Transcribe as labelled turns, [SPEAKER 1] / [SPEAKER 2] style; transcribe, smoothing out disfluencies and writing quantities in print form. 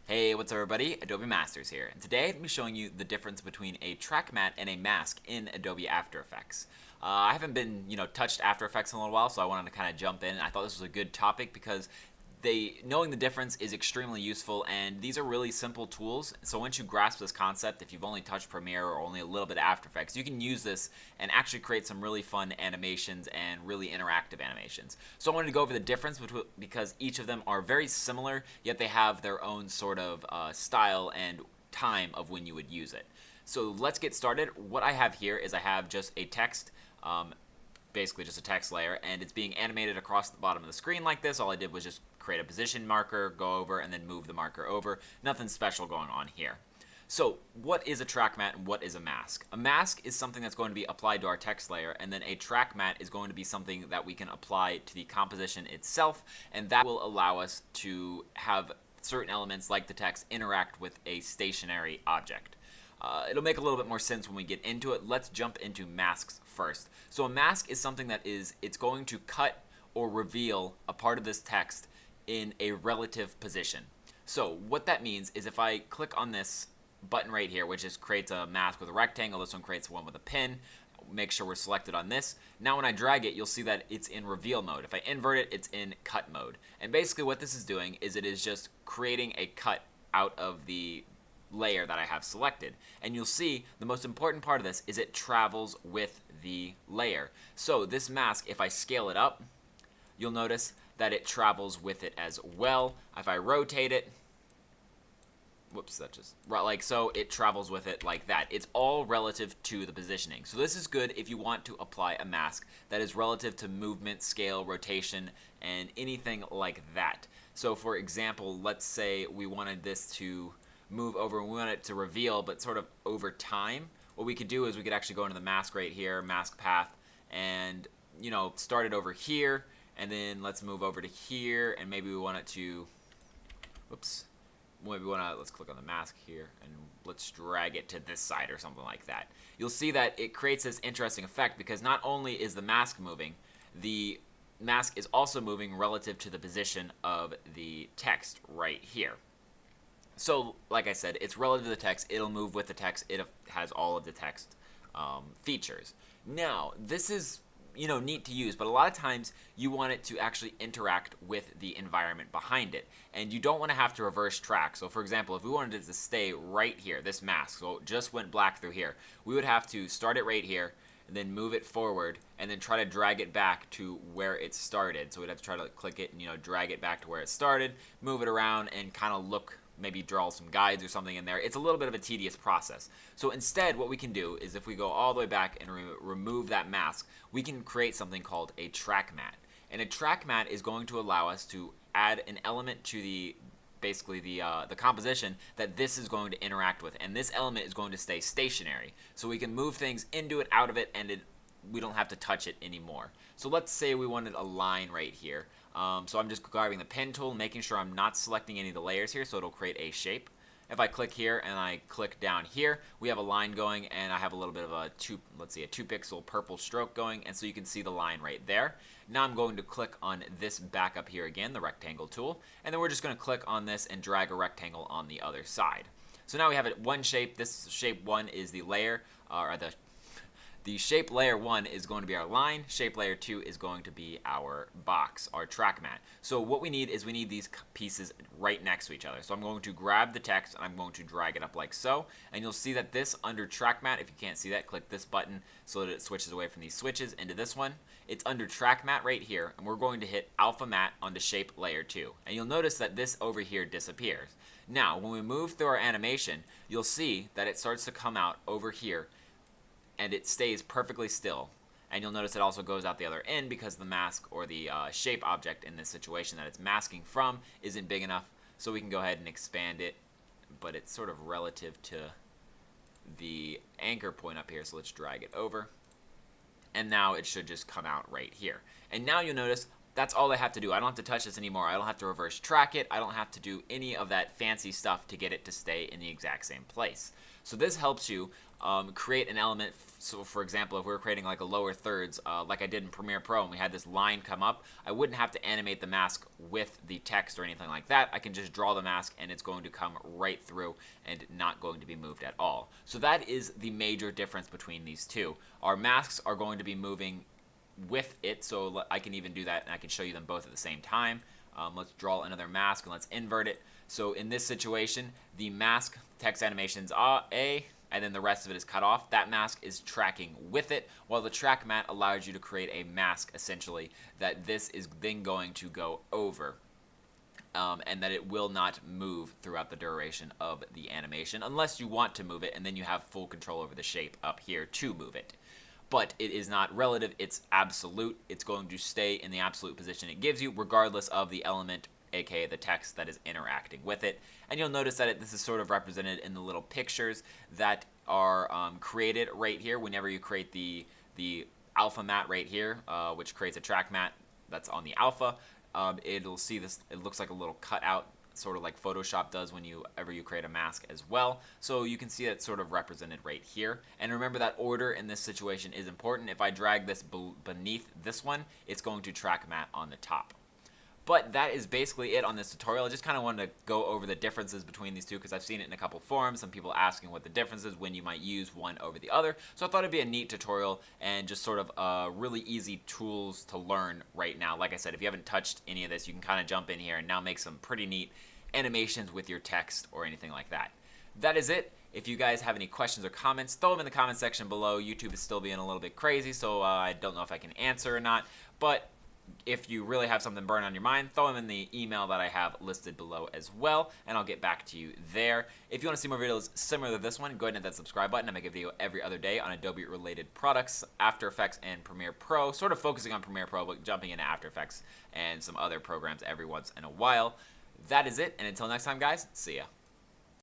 [SPEAKER 1] Hey, what's up everybody? Adobe Masters here, and today I'm going to be showing you the difference between a track matte and a mask in Adobe After Effects. I haven't been, touched After Effects in a little while, so I wanted to kind of jump in. I thought this was a good topic because knowing the difference is extremely useful, and these are really simple tools. So once you grasp this concept, if you've only touched Premiere or only a little bit of After Effects, you can use this and actually create some really fun animations and really interactive animations. So I wanted to go over the difference because each of them are very similar, yet they have their own sort of style and time of when you would use it. So let's get started. What I have here is I have just a text, basically just a text layer, and it's being animated across the bottom of the screen like this. All I did was just create a position marker, go over, and then move the marker over. Nothing special going on here. So what is a track matte and what is a mask? A mask is something that's going to be applied to our text layer, and then a track matte is going to be something that we can apply to the composition itself, and that will allow us to have certain elements like the text interact with a stationary object. It'll make a little bit more sense when we get into it. Let's jump into masks first. So a mask is something that it's going to cut or reveal a part of this text in a relative position. So what that means is if I click on this button right here, which creates a mask with a rectangle, this one creates one with a pin, make sure we're selected on this. Now when I drag it, you'll see that it's in reveal mode. If I invert it, it's in cut mode. And basically what this is doing is it is just creating a cut out of the layer that I have selected. And you'll see the most important part of this is it travels with the layer. So this mask, if I scale it up, you'll notice that it travels with it as well. If I rotate it, whoops, that just like so, it travels with it like that. It's all relative to the positioning. So this is good if you want to apply a mask that is relative to movement, scale, rotation, and anything like that. So for example, let's say we wanted this to move over and we want it to reveal, but sort of over time. What we could do is we could actually go into the mask right here, mask path, and start it over here, and then let's move over to here, and maybe we want it to, whoops, let's click on the mask here, and let's drag it to this side or something like that. You'll see that it creates this interesting effect because not only is the mask moving, the mask is also moving relative to the position of the text right here. So, like I said, it's relative to the text. It'll move with the text. It has all of the text features. Now, this is neat to use, but a lot of times you want it to actually interact with the environment behind it, and you don't want to have to reverse track. So, for example, if we wanted it to stay right here, this mask, so it just went black through here, we would have to start it right here, and then move it forward, and then try to drag it back to where it started. So we'd have to try to click it and drag it back to where it started, move it around, and kind of maybe draw some guides or something in there. It's a little bit of a tedious process. So instead, what we can do is if we go all the way back and remove that mask, we can create something called a track matte. And a track matte is going to allow us to add an element to the composition that this is going to interact with, and this element is going to stay stationary. So we can move things into it, out of it, and we don't have to touch it anymore. So let's say we wanted a line right here. So I'm just grabbing the pen tool, making sure I'm not selecting any of the layers here, so it'll create a shape. If I click here and I click down here, we have a line going, and I have a little bit of a 2 pixel purple stroke going, and so you can see the line right there. Now I'm going to click on this back up here again, the rectangle tool, and then we're just going to click on this and drag a rectangle on the other side. So now we have one shape. This shape 1 is the layer, or the shape layer 1 is going to be our line, shape layer 2 is going to be our box, our track matte. So what we need is these pieces right next to each other. So I'm going to grab the text and I'm going to drag it up like so, and you'll see that this under track matte, if you can't see that, click this button so that it switches away from these switches into this one. It's under track matte right here, and we're going to hit alpha matte onto shape layer 2. And you'll notice that this over here disappears. Now, when we move through our animation, you'll see that it starts to come out over here, and it stays perfectly still. And you'll notice it also goes out the other end because the mask or the shape object in this situation that it's masking from isn't big enough. So we can go ahead and expand it, but it's sort of relative to the anchor point up here. So let's drag it over. And now it should just come out right here. And now you'll notice that's all I have to do. I don't have to touch this anymore. I don't have to reverse track it. I don't have to do any of that fancy stuff to get it to stay in the exact same place. So this helps you create an element. So for example, if we were creating like a lower thirds, like I did in Premiere Pro, and we had this line come up, I wouldn't have to animate the mask with the text or anything like that. I can just draw the mask and it's going to come right through and not going to be moved at all. So that is the major difference between these two. Our masks are going to be moving with it, so I can even do that and I can show you them both at the same time. Let's draw another mask and let's invert it. So in this situation, the mask text animations are A, and then the rest of it is cut off. That mask is tracking with it, while the track matte allows you to create a mask, essentially, that this is then going to go over. And that it will not move throughout the duration of the animation, unless you want to move it, and then you have full control over the shape up here to move it. But it is not relative, it's absolute. It's going to stay in the absolute position it gives you, regardless of the element, aka the text that is interacting with it. And you'll notice that this is sort of represented in the little pictures that are created right here whenever you create the alpha matte right here, which creates a track matte that's on the alpha. It'll see this, it looks like a little cutout, sort of like Photoshop does whenever you create a mask as well. So you can see that sort of represented right here. And remember that order in this situation is important. If I drag this beneath this one, it's going to track matte on the top. But that is basically it on this tutorial. I just kind of wanted to go over the differences between these two because I've seen it in a couple forums, some people asking what the difference is when you might use one over the other. So I thought it'd be a neat tutorial and just sort of really easy tools to learn right now. Like I said, if you haven't touched any of this, you can kind of jump in here and now make some pretty neat animations with your text or anything like that. That is it. If you guys have any questions or comments, throw them in the comment section below. YouTube is still being a little bit crazy, so I don't know if I can answer or not. But if you really have something burning on your mind, throw them in the email that I have listed below as well, and I'll get back to you there. If you want to see more videos similar to this one, go ahead and hit that subscribe button. I make a video every other day on Adobe related products, After Effects and Premiere Pro, sort of focusing on Premiere Pro, but jumping into After Effects and some other programs every once in a while. That is it, and until next time, guys, see ya.